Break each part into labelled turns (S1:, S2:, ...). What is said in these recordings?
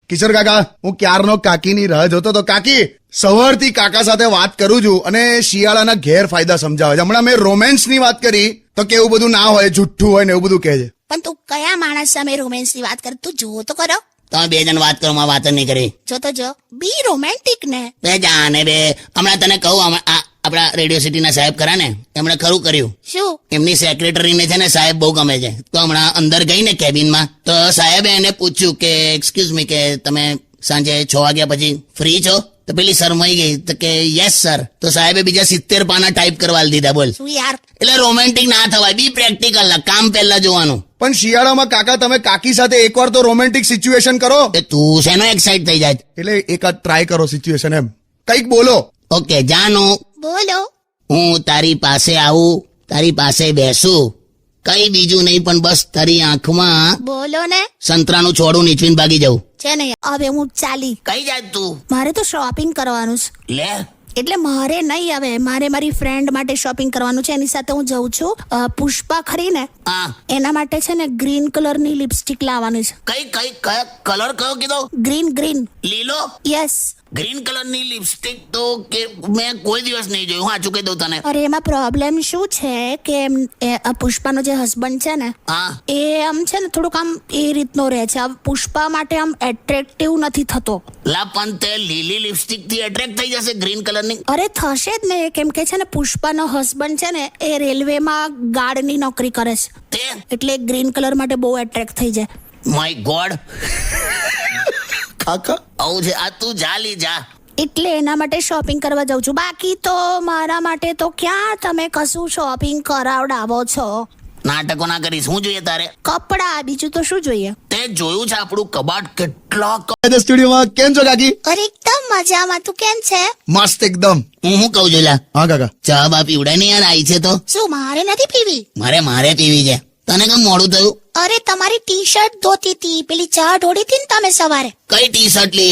S1: કિશોર કાકા, હું ક્યારનો કાકીની રાહ જોતો તો. કાકી, સવારથી કાકા સાથે વાત કરું છું અને શિયાળાના ગેરફાયદા સમજાવે છે. હમણાં મેં રોમેન્સની વાત કરી તો કેવું બધું ના હોય, જુઠ્ઠું હોય ને એવું બધું કહે છે.
S2: પણ તું કયા માણસ સામે રોમેન્સ ની વાત કરે? તું જુઓ તો કરો.
S3: તમે બે જણ વાત કરો, માં વાત જ નહીં કરી.
S2: જો તો જો, બી રોમેન્ટિક ને.
S3: બે જાને બે. હમણાં તને કહું, આપણા રેડિયો સિટીના સાહેબ ખરા ને, એમણે ખરું કર્યું.
S2: શું?
S3: એમની સેક્રેટરીને છે ને સાહેબ બહુ ગમે છે. તો હમણાં અંદર ગઈ ને કેબિનમાં, તો સાહેબે એને પૂછ્યું કે એક્સક્યુઝ મી, કે તમે સાંજે 6 વાગ્યા પછી ફ્રી છો? તો પેલી શરમાઈ ગઈ તો કે યસ સર. તો સાહેબે બીજા 70 પાના ટાઈપ કરવા દીધા. બોલ.
S2: શું યાર?
S3: એટલે રોમેન્ટિક ના થવાય, બી પ્રેક્ટિકલ, કામ પહેલા જોવાનું.
S1: પણ શિયાળામાં કાકા તમે કાકી સાથે એકવાર તો રોમેન્ટિક સિચ્યુએશન કરો.
S3: એ તું શેનો એક્સાઇટ થઈ જાય?
S1: એટલે એકાદ ટ્રાય કરો સિચ્યુએશન, એમ કંઈક બોલો.
S3: ઓકે, જાનું
S2: બોલો.
S3: હું તારી પાસે આવું, તારી પાસે બેસું, કઈ બીજું નહીં પણ બસ તારી આંખમાં
S2: બોલો ને.
S3: સંતરાનું છોડું નીચવીને ભાગી જાઉં.
S2: છે ને, હવે હું ચાલી.
S3: કઈ જાય તું?
S2: મારે તો શોપિંગ કરવાનું છે.
S3: લે,
S2: એટલે મારે નહીં, હવે મારે મારી ફ્રેન્ડ માટે શોપિંગ કરવાનું છે. એની સાથે હું જઉં છું. પુષ્પા ખરી ને,
S3: હા.
S2: એના માટે છે ને ગ્રીન કલરની લિપસ્ટિક લાવવાની છે.
S3: કઈ કલર કયો કીધો?
S2: ગ્રીન.
S3: લીલો?
S2: યસ.
S3: ગ્રીન કલરની લિપસ્ટિક તો કે મેં કોઈ દિવસ નહીં જોયું. હા, કહી દઉં તને.
S2: અરે એમાં પ્રોબ્લેમ શું છે કે પુષ્પાનો જે હસબન્ડ છે ને,
S3: હા.
S2: એ આમ છે ને થોડુંક આમ એ રીતનો રહે છે. પુષ્પા માટે આમ એટ્રેક્ટિવ નથી થતો.
S3: લા, પણ તે લીલી લિપસ્ટિક થી એટ્રેક્ટ થઈ જશે ગ્રીન કલરની?
S2: અરે થશે જ ને, કેમ કે છે ને પુષ્પાનો હસબન્ડ છે ને એ રેલવેમાં ગાર્ડની નોકરી કરે છે,
S3: તે
S2: એટલે ગ્રીન કલર માટે બહુ એટ્રેક્ટ થઈ જાય.
S3: My God.
S1: કાકા,
S3: આવું છે આ. તું જા લી જા.
S2: એટલે એના માટે શોપિંગ કરવા જાઉં છું. બાકી તો મારા માટે તો ક્યાં તમે કશું શોપિંગ કરાવડાવો છો.
S3: નાટકો ના કરીશ. શું જોઈએ તારે?
S2: કપડા, બીજું તો શું જોઈએ?
S3: તે જોયું છે આપણું કબાટ કેટલા
S1: સ્ટુડિયોમાં કેમ છો કાકી?
S2: અરે એકદમ મજામાં. તું કેમ છે?
S1: મસ્ત એકદમ.
S3: હું કહું છું લા,
S1: હા કાકા.
S3: ચા બા પીવડાય ને યાર, આવી છે તો.
S2: શું મારે નથી પીવી?
S3: મારે પીવી છે. તને કેમ મોડું થયું?
S2: અરે તમારી ટી શર્ટ ધોતી હતી, પેલી ચા ઢોળી હતી ને તમે સવારે.
S3: કઈ ટી શર્ટ લે?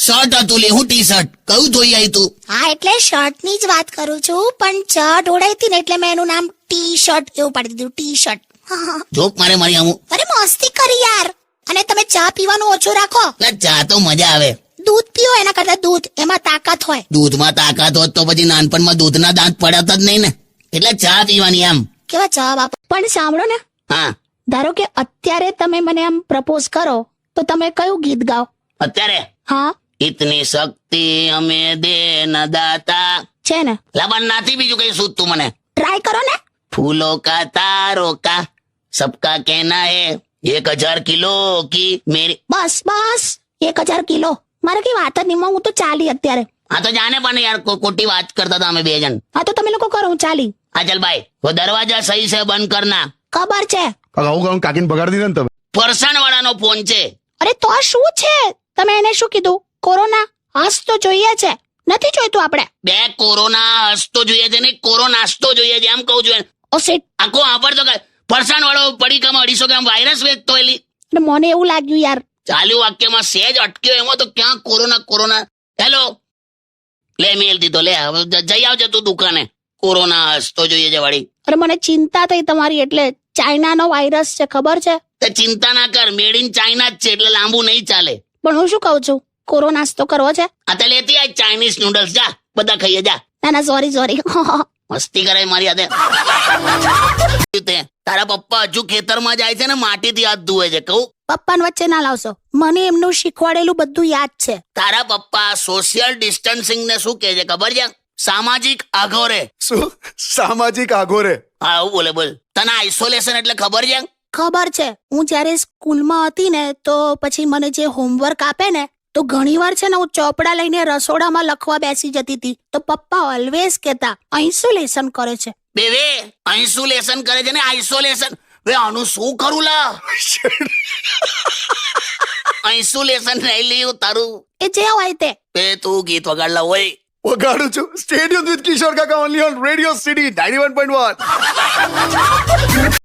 S3: શર્ટ હતું લે. હું ટી શર્ટ કયું ધોઈ આવી તું?
S2: હા, એટલે શર્ટ ની જ વાત કરું છું, પણ ચા ઢોળાઈ હતી ને એટલે મેં એનું નામ ટી શર્ટ એવું પાડી દીધું. T shirt.
S3: જોક મારી આમ.
S2: અરે મસ્તી કરી યાર. અને તમે ચા પીવાનું ઓછું રાખો.
S3: ચા તો મજા આવે.
S2: દૂધ પીઓ, એના કરતા દૂધ, એમાં તાકાત હોય.
S3: દૂધમાં તાકાત હોત તો પછી નાનપણમાં દૂધના દાંત પડ્યા જ નહીં ને. એટલે ચા પીવાની આમ.
S2: કેવા ચા બાપ. પણ સાંભળો ને,
S3: હા.
S2: ધારો કે અત્યારે તમે મને આમ પ્રપોઝ કરો તો તમે કયું ગીત ગાઓ?
S3: અત્યારે
S2: હા,
S3: ઇતની શક્તિ અમે દે ન દાતા.
S2: છે ને.
S3: લાબન નાથી બીજું કઈ સૂત તું મને.
S2: ટ્રાય કરો ને.
S3: ફૂલો કા તારો કા સબકા કહેના હે 1000 કિલો કી મેરી.
S2: બસ 1000 કિલો. મારે કઈ વાત જ નહીં, હું તો ચાલી અત્યારે.
S3: હા તો જાને પણ યાર, ખોટી વાત કરતા હતા અમે બે જણ.
S2: હા તો તમે લોકો કરો, હું ચાલી.
S3: હા ચલ ભાઈ, वो दरवाजा सही से बंद करना.
S2: ખબર છે.
S1: કાકા, હું કાકીને બગાડી દીધા ને તમે.
S3: ફરસાણ વાળાનો ફોન છે.
S2: અરે તો આ શું છે? તમે એને શું કીધું? કોરોના હસ તો જોઈએ છે, નથી જોઈતું આપણે.
S3: બે કોરોના હસતો જોઈએ છે ને કોરોનાસ્તો જોઈએ છે, એમ કહું છું.
S2: ઓ શિટ.
S3: આખો વાપરતો કે ફરસાણ વાળો પડીકામાં 250 ગ્રામ વાયરસ વેચતો એલી.
S2: મને એવું લાગ્યું યાર.
S3: ચાલ્યું વાક્યમાં સેજ અટક્યો, એમાં તો ક્યાં કોરોના. હેલો, લે મેલ દીધો. લે હવે જઈ આવજે તું દુકાને. કોરોના હસતો જોઈએ છે વાળી.
S2: અરે મને ચિંતા થઈ તમારી, એટલે ચાઇનાનો વાયરસ છે, ખબર છે?
S3: તે ચિંતા ના કર, મેડ ઇન ચાઇના જ છે, એટલે લાંબુ નહીં ચાલે.
S2: પણ હું શું કહું છું, કોરોના તો કરવો છે.
S3: આ તે લેતી આ ચાઇનીઝ નૂડલ્સ, જા બધા ખાઈએ જા.
S2: ના સોરી.
S3: મસ્તી કરે મારી હાથે. તારા પપ્પા હજુ ખેતરમાં જાય છે ને માટીથી હાથ ધુએ છે. કહું
S2: પપ્પાને વચ્ચે ના લાવશો, મને એમનું શીખવાડેલું બધું યાદ છે.
S3: તારા પપ્પા સોશિયલ ડિસ્ટન્સિંગ ને શું કહે છે ખબર છે? સામાજિક આઘોરે.
S1: શું સામાજિક આઘોરે?
S3: હા આવું બોલે. બોલ. તને આઇસોલેશન એટલે ખબર છે?
S2: ખબર છે. હું જ્યારે સ્કૂલમાં હતી ને તો પછી મને જે હોમવર્ક આપે ને તો ઘણીવાર છે ને હું ચોપડા લઈને રસોડામાં લખવા બેસી જતી હતી, તો પપ્પા ઓલવેઝ કહેતા આઇસોલેશન કરે છે.
S3: બેવે આઇસોલેશન કરે છે ને આઇસોલેશન. વે આનું શું કરું લા? આઇસોલેશન નહીં લીધું તારું.
S2: એ જે હોય તે.
S3: બે તું ગીત વગાડ લા હોય.
S1: વગાડું છું. સ્ટેડિયમ વિથ કિશોર કાકા ઓનલી ઓન રેડિયો સિટી 91.1.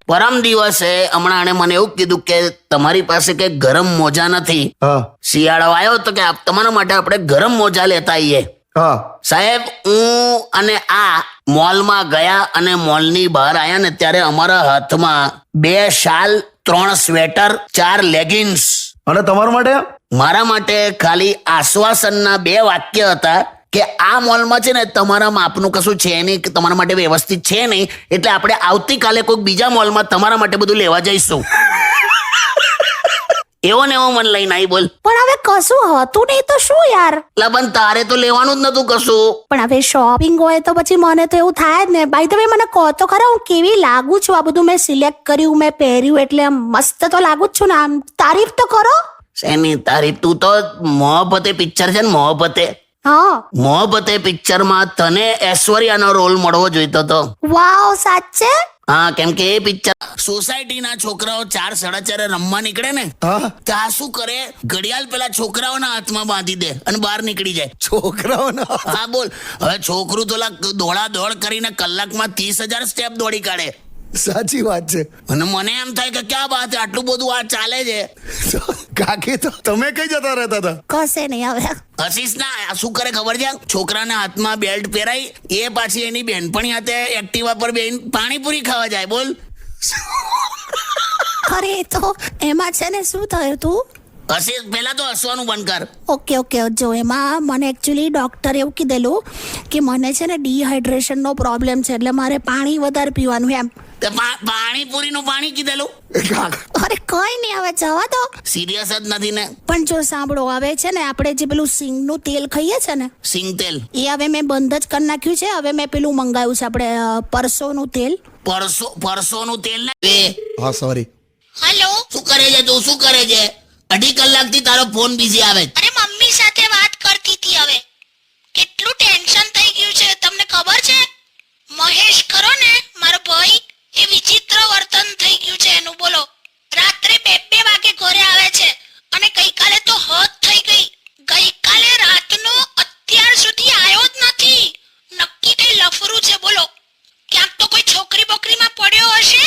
S3: પરમ દિવસે હમણાં આણે મને એવું કીધું કે તમારી પાસે કઈ ગરમ મોજા નથી.
S1: હા
S3: શિયાળો આવ્યો તો કે તમારા માટે આપણે ગરમ મોજા લેતા આવીએ.
S1: હા
S3: સાહેબ, હું અને આ મોલમાં ગયા અને મોલની બહાર આવ્યા ને ત્યારે અમારા હાથમાં 2 શાલ, 3 સ્વેટર, 4 લેગિન્સ.
S1: અને તમારા માટે
S3: મારા માટે ખાલી આશ્વાસનના 2 વાક્ય હતા કે આ મોલમાં છે ને તમારા માપનું કશું છે નહીં, કે તમારા માટે વ્યવસ્થિત છે નહીં, એટલે આપણે આવતીકાલે કોઈક બીજા મોલમાં તમારા માટે બધું લેવા જઈશું. એવો ને એવો મન લઈને આવી. બોલ.
S2: પણ હવે કશું હતું નહીં તો શું યાર.
S3: લબન તારે તો લેવાનું જ નતું કશું.
S2: પણ હવે શોપિંગ હોય તો પછી મને તો એવું થાય જ ને. બાય ધ વે મને કહો તો ખરા હું કેવી લાગુ છું. આ બધું મેં સિલેક્ટ કર્યું, મેં પહેર્યું, એટલે આમ મસ્ત તો લાગુ જ છું ને. આમ તારીફ તો કરો.
S3: શેની તારીફ? તું તો મોહબ્બતે પિક્ચર છે ને, મોહબ્બતે
S2: હા
S3: મોહબ્બતે પિક્ચરમાં તને ઐશ્વર્યાનો રોલ મળવો જોઈતો હતો.
S2: વાવ સાચે.
S3: હા, કેમ કે એ પિક્ચર સોસાયટીના છોકરાઓ 4-4:30 રમવા નીકળે ને,
S1: હા
S3: ત્યાં શું કરે, ઘડિયાળ પેલા છોકરાઓના હાથમાં બાંધી દે અને બહાર નીકળી જાય.
S1: છોકરાઓના
S3: હા બોલ. હવે છોકરું તો દોડા દોડ કરીને કલાકમાં 30,000 સ્ટેપ દોડી કાઢે.
S1: સાચી વાત છે.
S3: અને મને એમ થાય કે ક્યાં વાત છે, આટલું બધું આ ચાલે છે.
S1: કાકી તો તમે કઈ જતા રહેતા હતા?
S2: કશે નહીં હવે.
S3: હસીશ ના. આ શું કરે ખબર છે? છોકરાના હાથમાં બેલ્ટ પહેરાઈ, એ પાછી એની બેનપણી હાથે એક્ટિવા પર બેન પાણીપુરી ખાવા જાય. બોલ.
S2: અરે એ તો એમાં છે ને શું થયું તું.
S3: હસીશ, પેલા તો હસવાનું બંધ કર.
S2: ઓકે જો એમાં મને એકચ્યુઅલી ડોક્ટરે એવું કીધેલું કે મને છે ને ડિહાઇડ્રેશનનો પ્રોબ્લેમ છે, એટલે મારે પાણી વધારે પીવાનું એમ.
S3: તે પાણીપુરીનું પાણી કીધેલું?
S2: અરે કઈ નહીં, હવે જવા દો.
S3: સિરિયસ જ નથી ને?
S2: પણ જો સાંભળો, હવે છે ને આપણે જે પેલું સિંગનું તેલ ખાઈએ છે ને,
S3: સિંગ તેલ
S2: એ હવે મેં બંધ જ કરી નાખ્યું છે. હવે મેં પેલું મંગાવ્યું છે આપણે પરસોનું તેલ.
S3: પરસોનું તેલ ને?
S1: હા સોરી.
S2: હેલો,
S3: શું કરે છે તું? શું કરે છે? 2.5 કલાકથી તારો ફોન બિઝી આવે છે.
S2: અરે મમ્મી સાથે વાત કરતી હતી. હવે કેટલું ટેન્શન થઈ ગયું છે તમને ખબર છે? મહેશ ખરો ને મારો ભાઈ, એ વિચિત્ર વર્તન થઈ ગયું છે એનું. બોલો, રાત્રે 2 વાગે ઘરે આવે છે અને ગઈકાલે તો હદ થઈ ગઈ. ગઈકાલે રાતનો અત્યાર સુધી આવ્યો જ નથી. નક્કી કઈ લફરું છે. બોલો, ક્યાંક તો કોઈ છોકરી બોકરીમાં પડ્યો હશે,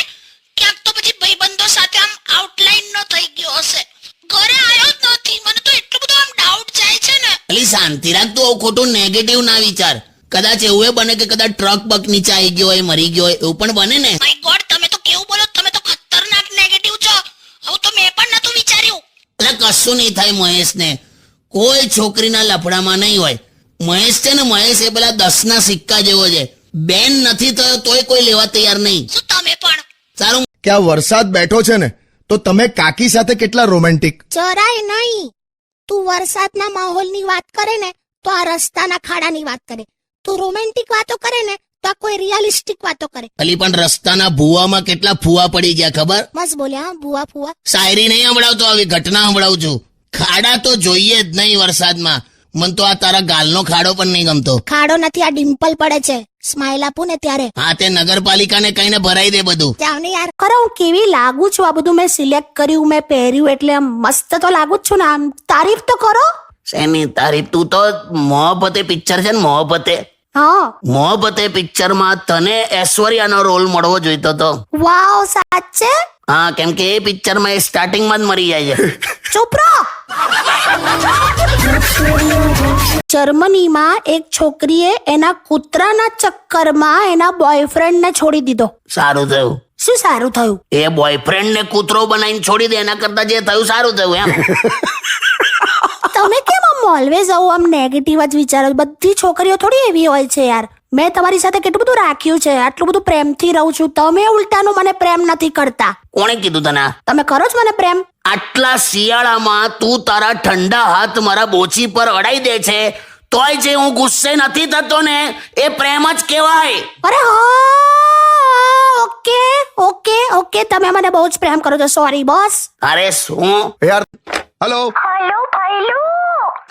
S2: ક્યાંક તો પછી ભાઈબંધો સાથે આમ આઉટલાઈન નો થઈ ગયો હશે. ઘરે આવ્યો જ નથી. મને તો એટલું બધું આમ ડાઉટ જાય છે ને.
S3: અલી શાંતિ રાખ. તું આવું ખોટું નેગેટિવ ના વિચાર. કદાચ એવું બને કે કદાચ ટ્રક બક નીચે આવી ગયો હોય, મરી ગયો હોય, એવું પણ બને ને.
S2: માય ગોડ, તમે તો કેવું બોલો. તમે તો ખતરનાક નેગેટિવ છો. હવે તો મેં પણ નતું વિચાર્યું.
S3: એટલે કશું નહીં થાય મહેશને. કોઈ છોકરીના લફડામાં નહીં હોય. મહેશ છે ને, મહેશ એ પેલા 10ના સિક્કા જેવો છે. બેન નથી થયો તોય કોઈ લેવા તૈયાર નહીં.
S2: શું તમે પણ?
S3: સારું.
S1: કે આ વરસાદ બેઠો છે ને, તો તમે કાકી સાથે કેટલા રોમેન્ટિક.
S2: જરાય નહીં. તું વરસાદના માહોલની વાત કરે ને તો આ રસ્તાના ખાડાની વાત કરે. તું રોમેન્ટિક વાતો કરે ને તો આ કોઈ રિયાલિસ્ટિક વાતો કરે.
S3: અલી પણ રસ્તાના ભૂવામાં કેટલા ફૂવા પડી ગયા ખબર?
S2: મસ્ત બોલ્યા હા, ભૂવા ફૂવા.
S3: શાયરી નહીં સંભળાવતો, આવી ઘટના સંભળાવું છું. ખાડા તો જોઈએ જ નહીં વરસાદમાં. મન તો આ તારા ગાલનો ખાડો પણ નહીં ગમતો.
S2: ખાડો નથી, આ ડિમ્પલ પડે છે. સ્માઈલ આપું ને ત્યારે.
S3: હા, તે નગરપાલિકાને કહીને ભરાઈ દે બધું.
S2: જાવ ને યાર. ખરો હું કેવી લાગુ છું. આ બધું મેં સિલેક્ટ કર્યું, મેં પહેર્યું, એટલે આમ મસ્ત તો લાગુ જ છું ને. આમ તારીફ તો કરો.
S3: શેની તારીફ? તું તો મોહબ્બતે પિક્ચર છે ને, મોહબ્બતે
S2: હા
S3: મોહબ્બતે પિક્ચરમાં તને ઐશ્વર્યાનો રોલ મળવો જોઈતો હતો.
S2: વાવ સાચે.
S3: હા, કેમ કે એ પિક્ચરમાં એ સ્ટાર્ટિંગમાં જ મરી જાય છે.
S2: ચૂપ રહો. જર્મનીમાં એક છોકરીએ એના કૂતરાના ચક્કરમાં એના બોયફ્રેન્ડને છોડી દીધો.
S3: સારું થયું.
S2: શું સારું થયું?
S3: એ બોયફ્રેન્ડને કૂતરો બનાવીને છોડી દે એના કરતા જે થયું સારું થયું એમ.
S2: તમે કેમ આમ ઓલવેઝ આમ નેગેટિવ જ વિચારો? બધી છોકરીઓ થોડી એવી હોય છે યાર. મેં તમારી સાથે કેટલું બધું રાખ્યું છે, આટલું બધું પ્રેમથી રહું છું. તમે ઉલટાનું મને પ્રેમ નથી કરતા.
S3: કોણે કીધું તને?
S2: તમે કરો છો મને પ્રેમ.
S3: આટલા શિયાળામાં તું તારા ઠંડા હાથ મારા બોચી પર અડાઈ દે છે, તોય જે હું ગુસ્સે નથી થતો ને, એ પ્રેમ જ કહેવાય.
S2: અરે હા, ઓકે. તમે મને બહુ જ પ્રેમ કરો છો. Sorry boss.
S3: અરે શું
S1: યાર. હેલો.
S2: હેલો ભાઈલુ.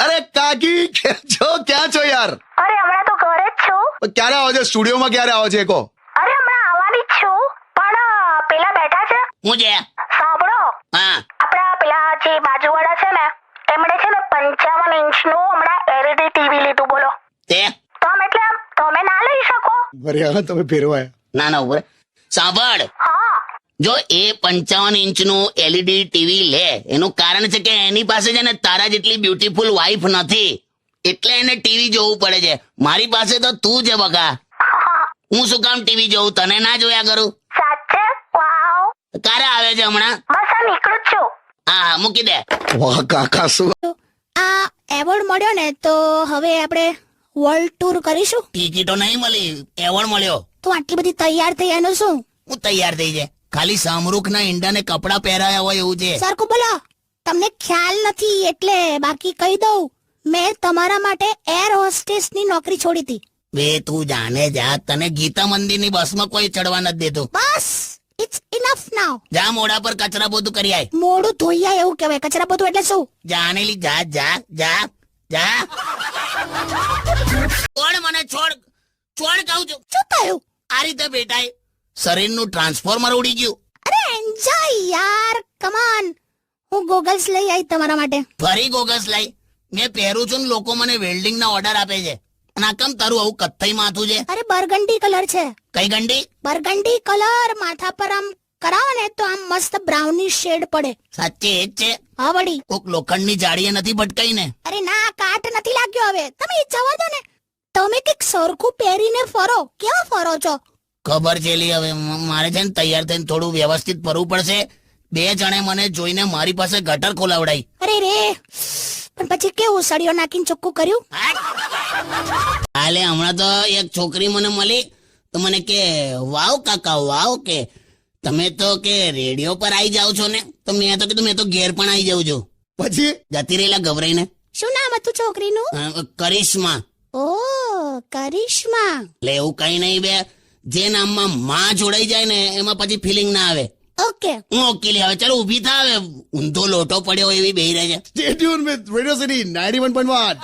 S1: અરે કાકી ક્યાં છો યાર?
S2: અરે હમણાં તો ઘરે જ છું.
S1: ક્યારે આવો છો? સ્ટુડિયોમાં ક્યારે આવો છો? કહો.
S2: અરે હમણાં આવવાની જ છું, પણ પેલા બેઠા છે.
S3: હું છે?
S2: સાંભળો,
S3: હા,
S2: આપણા પેલા જે બાજુવાળા છે ને, એમણે છે ને 55 ઇંચનું હમણાં એલઈડી ટીવી લીધું. બોલો,
S3: તે
S2: તો આમ એટલે આમ તમે ના લઈ શકો?
S1: અરે હા, તમે ફેરવાયા.
S3: ના ઉપર સાંભળ.
S2: હા.
S3: જો એ 55 ઇંચનું એલઈડી ટીવી લે, એનું કારણ છે કે એની પાસે છે ને તારા જેટલી બ્યુટીફુલ વાઈફ નથી, એટલે એને ટીવી જોવું પડે છે. મારી પાસે તો તું છે બકા. હું શું કામ ટીવી જોઉં? તને ના જોયા કરું?
S2: સાચે? વાવ.
S3: ક્યારે આવે છે હમણાં?
S2: બસ આ નીકળું જ છું.
S3: હા મૂકી દે.
S1: વાહ કાકા શું
S2: આ એવોર્ડ મળ્યો ને તો હવે આપણે વર્લ્ડ ટૂર કરીશું.
S3: ટિકિટો નહીં મળી, એવોર્ડ મળ્યો.
S2: તો આટલી બધી તૈયાર થઈ એનું શું?
S3: હું તૈયાર થઈ જાય. ખાલી સામરૂખના ઈંડાને કપડાં પહેરાયા હોય એવું છે.
S2: સરખું બોલો. તમને ખ્યાલ નથી એટલે બાકી કહી દઉં, મેં તમારા માટે એર હોસ્ટેસની નોકરી છોડી હતી.
S3: બે તું જાણે જા, તને ગીતા મંદિરની બસમાં કોઈ ચડવા નથી દેતું.
S2: બસ ઇટ્સ ઇનફ નાઉ.
S3: જા મોઢા પર કચરા પોતું કરી આય.
S2: મોડું ધોઈયા એવું કહેવાય. કચરા પોતું એટલે શું?
S3: જાણેલી જા જા જા જા. છોડ મને, છોડ છોડ કહું છું.
S2: શું થયું?
S3: આ રીતે બેટાય શરીરનું ટ્રાન્સફોર્મર ઉડી ગયું.
S2: અરે એન્જોય યાર, કમ ઓન. હું ગોગલ્સ લઈ આવી તમારા માટે.
S3: ફરી ગોગસ લઈ. મેં પહેરું છું ને લોકો મને વેલ્ડિંગના ઓર્ડર આપે છે. અને આ કેમ તારું આવું કથ્થઈ માથું છે?
S2: અરે બરગંડી કલર છે.
S3: કઈ ગંડી?
S2: બરગંડી કલર માથા પર આમ કરાવો ને તો આમ મસ્ત બ્રાઉની શેડ પડે.
S3: સાચે એ જ છે.
S2: હા વળી.
S3: કોક લોખંડની જાળીએ નથી ભટકાઈ ને?
S2: અરે ના, કાટ નથી લાગ્યો હવે. તમે એ જવા દો ને. તમે કઈક સરખું પહેરીને ફરો. કેવા ફરો છો?
S3: ખબર છે લી, હવે મારે છે ને તૈયાર થઈને થોડું વ્યવસ્થિત ફરવું પડશે. બે જણે મને જોઈને મારી પાસે ગટર ખોલાવડાઈ.
S2: અરે રે, પણ પછી કેવું સળિયો નાખીને ચોખ્ખું કર્યું?
S3: હાલે હમણાં તો એક છોકરી મને મળી તો મને કે વાવ કાકા વાવ, કે તમે તો કે રેડિયો પર આવી જાવ છો ને. તો મેં તો કીધું મેં તો ઘેર પણ આવી જાઉં છું.
S1: પછી
S3: જતી રહેલા ગભરાઈને.
S2: શું નામ હતું છોકરીનું?
S3: કરિશ્મા.
S2: ઓ કરિશ્મા.
S3: એટલે એવું કઈ નહીં બે, જે નામમાં માં જોડાઈ જાય ને એમાં પછી ફિલિંગ ના આવે.
S2: ઓકે.
S3: હું ઓકેલી હવે ચાલો ઊભી થા, હવે ઊંધો લોટો પડ્યો એવી બેહી રહે છે.
S1: Stay tune with radio city 91.1.